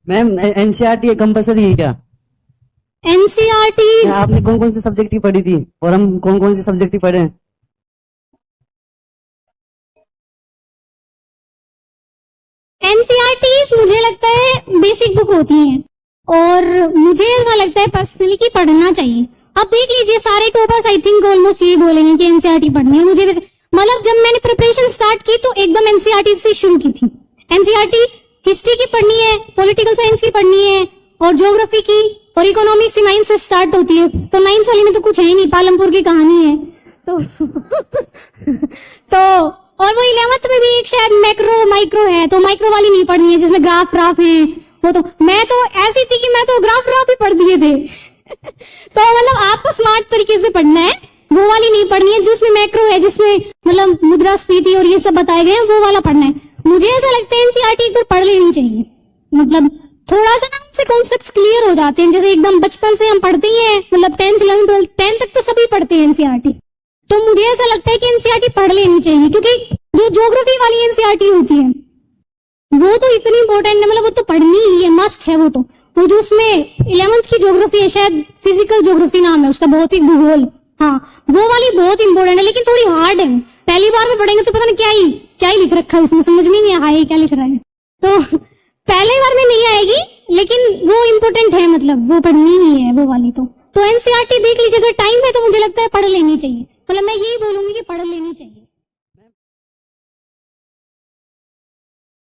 Ma'am NCERT compulsory है क्या? NCERT आपने कौन कौन सी सब्जेक्ट की पढ़ी थी और हम कौन कौन सी सब्जेक्ट की पढ़े हैं? एनसीईआरटी मुझे लगता है बेसिक बुक होती हैं और मुझे ऐसा लगता है पर्सनली कि पढ़ना चाहिए। अब देख लीजिए सारे टॉपर्स आई थिंक ऑलमोस्ट ये बोलेंगे कि एनसीईआरटी पढ़नी है। मुझे मतलब जब मैंने प्रिपरेशन स्टार्ट की तो एकदम एनसीईआरटी से शुरू की थी। एनसीईआरटी हिस्ट्री की पढ़नी है, पॉलिटिकल साइंस की पढ़नी है और ज्योग्राफी की और इकोनॉमिक्स 9 से स्टार्ट होती है। तो 9th वाली में तो कुछ है ही नहीं, पालमपुर की कहानी है। तो तो और वो 11th में भी एक शायद मैक्रो माइक्रो है, तो माइक्रो वाली नहीं पढ़नी है जिसमें ग्राफ है। वो तो मैं तो ऐसी थी कि मैं तो ग्राफ ही पढ़ दिए थे। तो मतलब आपको स्मार्ट तरीके से पढ़ना है, वो वाली नहीं पढ़नी है जिसमें मैक्रो है, जिसमें मतलब मुद्रास्फीति और ये सब बताए गए हैं, वो वाला पढ़ना है। मुझे ऐसा लगता है एनसीईआरटी एक बार पढ़ लेनी चाहिए। मतलब थोड़ा सा ना उनसे कॉन्सेप्ट्स क्लियर हो जाते हैं, जैसे एकदम बचपन से हम पढ़ते ही हैं, मतलब 10th 11th 12th 10th तक तो सभी पढ़ते हैं एनसीईआरटी। तो मुझे ऐसा लगता है कि एनसीईआरटी पढ़ लेनी चाहिए, क्योंकि जो ज्योग्राफी वाली एनसीईआरटी होती है वो तो इतनी इंपॉर्टेंट है, मतलब वो तो पढ़नी ही है, मस्ट है। वो जो उसमें 11th की ज्योग्राफी है, शायद फिजिकल ज्योग्राफी नाम है उसका, भौतिक भूगोल, हाँ वो वाली बहुत इंपॉर्टेंट है, लेकिन थोड़ी हार्ड है। पहली बार में पढ़ेंगे तो पता नहीं क्या ही लिख रखा है उसमें, समझ में नहीं आया है क्या लिख रहा है। तो पहले बार में नहीं आएगी, लेकिन वो इंपॉर्टेंट है, मतलब वो पढ़नी ही है वो वाली। तो एनसीईआरटी देख लीजिए, अगर टाइम है तो मुझे लगता है पढ़ लेनी चाहिए। मतलब मैं यही बोलूंगी कि पढ़ लेनी चाहिए।